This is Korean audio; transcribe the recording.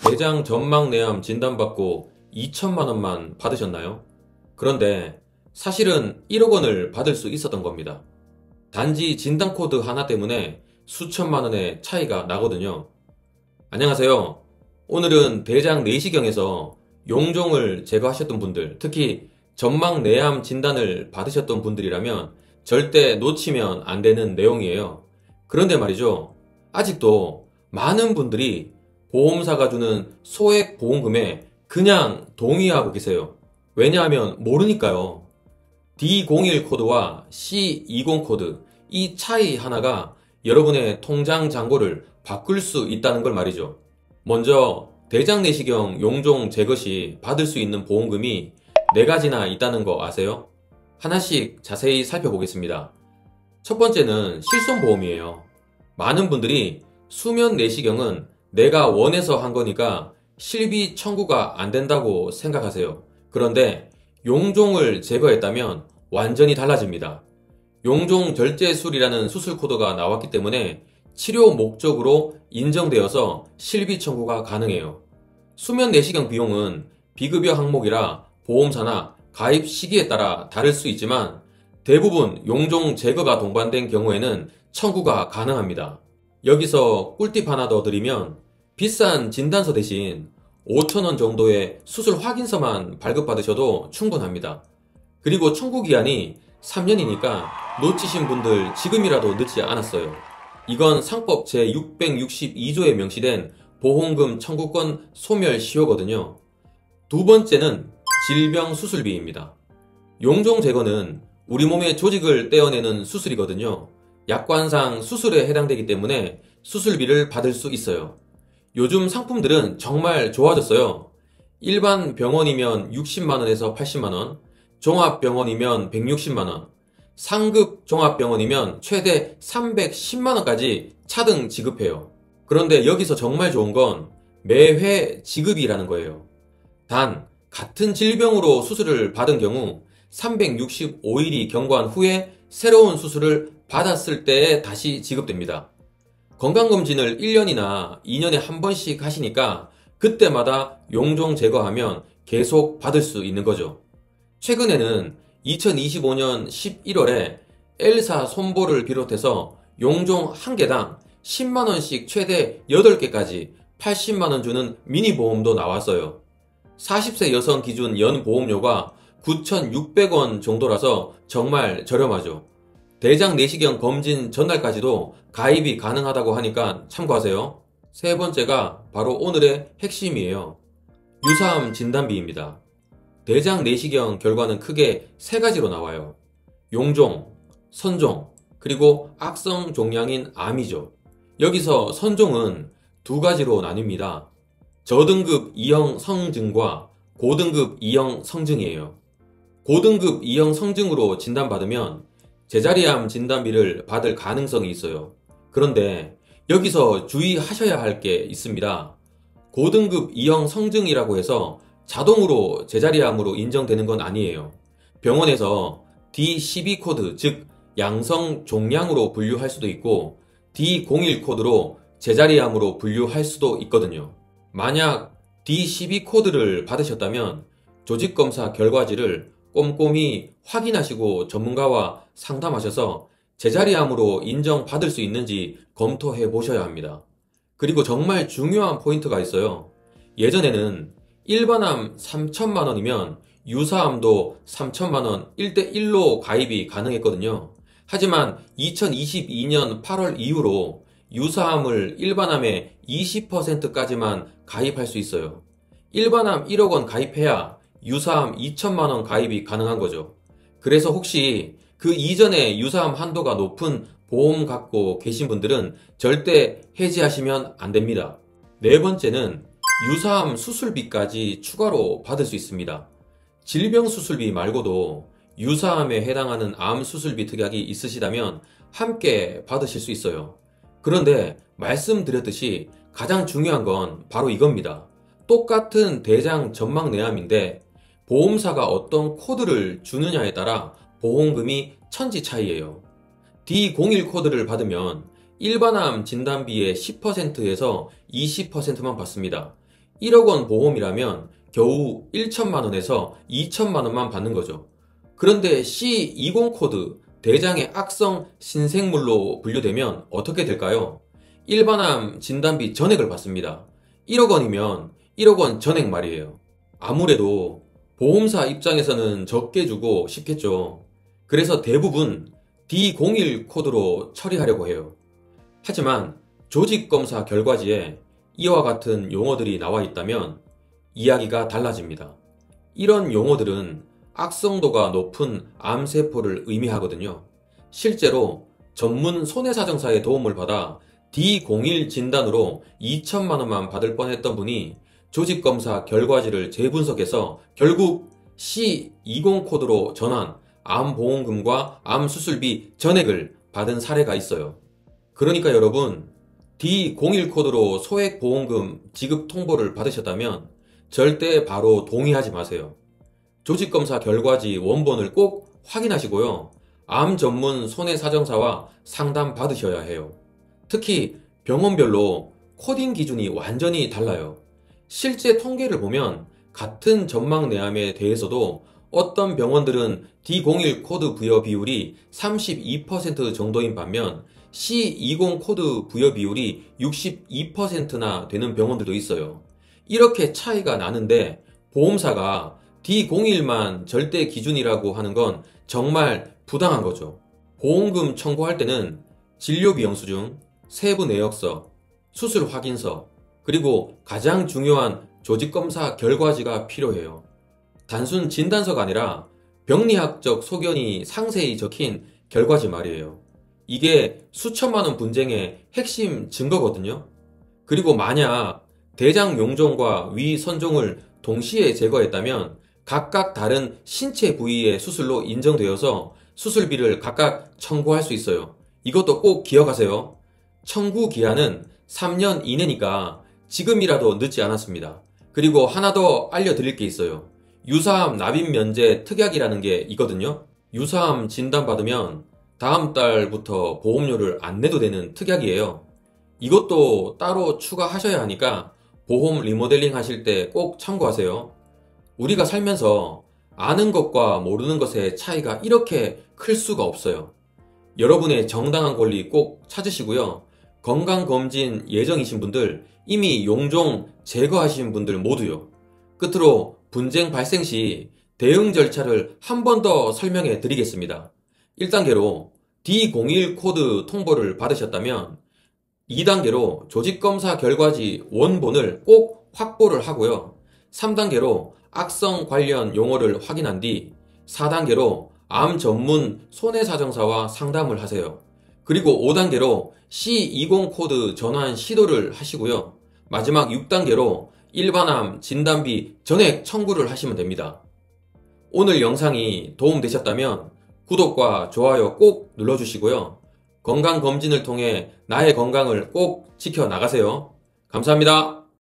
대장 점막내암 진단받고 2천만 원만 받으셨나요? 그런데 사실은 1억 원을 받을 수 있었던 겁니다. 단지 진단코드 하나 때문에 수천만 원의 차이가 나거든요. 안녕하세요. 오늘은 대장 내시경에서 용종을 제거하셨던 분들, 특히 점막내암 진단을 받으셨던 분들이라면 절대 놓치면 안 되는 내용이에요. 그런데 말이죠. 아직도 많은 분들이 보험사가 주는 소액 보험금에 그냥 동의하고 계세요. 왜냐하면 모르니까요. D01 코드와 C20 코드, 이 차이 하나가 여러분의 통장 잔고를 바꿀 수 있다는 걸 말이죠. 먼저 대장 내시경 용종 제거 시 받을 수 있는 보험금이 4가지나 있다는 거 아세요? 하나씩 자세히 살펴보겠습니다. 첫 번째는 실손보험이에요. 많은 분들이 수면 내시경은 내가 원해서 한 거니까 실비 청구가 안 된다고 생각하세요. 그런데 용종을 제거했다면 완전히 달라집니다. 용종 절제술이라는 수술 코드가 나왔기 때문에 치료 목적으로 인정되어서 실비 청구가 가능해요. 수면 내시경 비용은 비급여 항목이라 보험사나 가입 시기에 따라 다를 수 있지만 대부분 용종 제거가 동반된 경우에는 청구가 가능합니다. 여기서 꿀팁 하나 더 드리면 비싼 진단서 대신 5,000원 정도의 수술 확인서만 발급받으셔도 충분합니다. 그리고 청구기한이 3년이니까 놓치신 분들 지금이라도 늦지 않았어요. 이건 상법 제662조에 명시된 보험금 청구권 소멸시효거든요. 두 번째는 질병 수술비입니다. 용종 제거는 우리 몸의 조직을 떼어내는 수술이거든요. 약관상 수술에 해당되기 때문에 수술비를 받을 수 있어요. 요즘 상품들은 정말 좋아졌어요. 일반 병원이면 60만원에서 80만원, 종합병원이면 160만원, 상급 종합병원이면 최대 310만원까지 차등 지급해요. 그런데 여기서 정말 좋은 건 매회 지급이라는 거예요. 단 같은 질병으로 수술을 받은 경우 365일이 경과한 후에 새로운 수술을 받았을 때에 다시 지급됩니다. 건강검진을 1년이나 2년에 한 번씩 하시니까 그때마다 용종 제거하면 계속 받을 수 있는 거죠. 최근에는 2025년 11월에 엘사 손보를 비롯해서 용종 1개당 10만원씩 최대 8개까지 80만원 주는 미니보험도 나왔어요. 40세 여성 기준 연보험료가 9,600원 정도라서 정말 저렴하죠. 대장 내시경 검진 전날까지도 가입이 가능하다고 하니까 참고하세요. 세 번째가 바로 오늘의 핵심이에요. 유사암 진단비입니다. 대장 내시경 결과는 크게 3가지로 나와요. 용종, 선종, 그리고 악성 종양인 암이죠. 여기서 선종은 2가지로 나뉩니다. 저등급 2형 성증과 고등급 2형 성증이에요. 고등급 2형 성증으로 진단받으면 제자리암 진단비를 받을 가능성이 있어요. 그런데 여기서 주의하셔야 할 게 있습니다. 고등급 2형 성증이라고 해서 자동으로 제자리암으로 인정되는 건 아니에요. 병원에서 D12 코드, 즉 양성 종양으로 분류할 수도 있고 D01 코드로 제자리암으로 분류할 수도 있거든요. 만약 D12 코드를 받으셨다면 조직검사 결과지를 꼼꼼히 확인하시고 전문가와 상담하셔서 제자리암으로 인정받을 수 있는지 검토해 보셔야 합니다. 그리고 정말 중요한 포인트가 있어요. 예전에는 일반암 3천만원이면 유사암도 3천만원 1대1로 가입이 가능했거든요. 하지만 2022년 8월 이후로 유사암을 일반암의 20%까지만 가입할 수 있어요. 일반암 1억 원 가입해야 유사암 2천만 원 가입이 가능한 거죠. 그래서 혹시 그 이전에 유사암 한도가 높은 보험 갖고 계신 분들은 절대 해지하시면 안 됩니다. 네 번째는 유사암 수술비까지 추가로 받을 수 있습니다. 질병 수술비 말고도 유사암에 해당하는 암 수술비 특약이 있으시다면 함께 받으실 수 있어요. 그런데 말씀드렸듯이 가장 중요한 건 바로 이겁니다. 똑같은 대장 점막내암인데 보험사가 어떤 코드를 주느냐에 따라 보험금이 천지 차이예요. D01 코드를 받으면 일반암 진단비의 10%에서 20%만 받습니다. 1억 원 보험이라면 겨우 1천만 원에서 2천만 원만 받는 거죠. 그런데 C20 코드, 대장의 악성 신생물로 분류되면 어떻게 될까요? 일반암 진단비 전액을 받습니다. 1억 원이면 1억 원 전액 말이에요. 아무래도 보험사 입장에서는 적게 주고 싶겠죠. 그래서 대부분 D01 코드로 처리하려고 해요. 하지만 조직검사 결과지에 이와 같은 용어들이 나와 있다면 이야기가 달라집니다. 이런 용어들은 악성도가 높은 암세포를 의미하거든요. 실제로 전문 손해사정사의 도움을 받아 D01 진단으로 2천만 원만 받을 뻔했던 분이 조직검사 결과지를 재분석해서 결국 C20 코드로 전환, 암보험금과 암수술비 전액을 받은 사례가 있어요. 그러니까 여러분, D01 코드로 소액보험금 지급 통보를 받으셨다면 절대 바로 동의하지 마세요. 조직검사 결과지 원본을 꼭 확인하시고요. 암 전문 손해사정사와 상담 받으셔야 해요. 특히 병원별로 코딩 기준이 완전히 달라요. 실제 통계를 보면 같은 전망내암에 대해서도 어떤 병원들은 D01 코드 부여 비율이 32% 정도인 반면 C20 코드 부여 비율이 62%나 되는 병원들도 있어요. 이렇게 차이가 나는데 보험사가 D01만 절대 기준이라고 하는 건 정말 부당한 거죠. 보험금 청구할 때는 진료비영수증, 세부 내역서, 수술 확인서, 그리고 가장 중요한 조직검사 결과지가 필요해요. 단순 진단서가 아니라 병리학적 소견이 상세히 적힌 결과지 말이에요. 이게 수천만 원 분쟁의 핵심 증거거든요. 그리고 만약 대장 용종과 위 선종을 동시에 제거했다면 각각 다른 신체 부위의 수술로 인정되어서 수술비를 각각 청구할 수 있어요. 이것도 꼭 기억하세요. 청구 기한은 3년 이내니까 지금이라도 늦지 않았습니다. 그리고 하나 더 알려드릴 게 있어요. 유사암 납입 면제 특약이라는 게 있거든요. 유사암 진단받으면 다음 달부터 보험료를 안 내도 되는 특약이에요. 이것도 따로 추가하셔야 하니까 보험 리모델링 하실 때 꼭 참고하세요. 우리가 살면서 아는 것과 모르는 것의 차이가 이렇게 클 수가 없어요. 여러분의 정당한 권리 꼭 찾으시고요. 건강검진 예정이신 분들, 이미 용종 제거하신 분들 모두요. 끝으로 분쟁 발생 시 대응 절차를 한 번 더 설명해 드리겠습니다. 1단계로 D01 코드 통보를 받으셨다면 2단계로 조직검사 결과지 원본을 꼭 확보를 하고요. 3단계로 악성 관련 용어를 확인한 뒤 4단계로 암 전문 손해사정사와 상담을 하세요. 그리고 5단계로 C20 코드 전환 시도를 하시고요. 마지막 6단계로 일반암 진단비 전액 청구를 하시면 됩니다. 오늘 영상이 도움되셨다면 구독과 좋아요 꼭 눌러주시고요. 건강검진을 통해 나의 건강을 꼭 지켜나가세요. 감사합니다.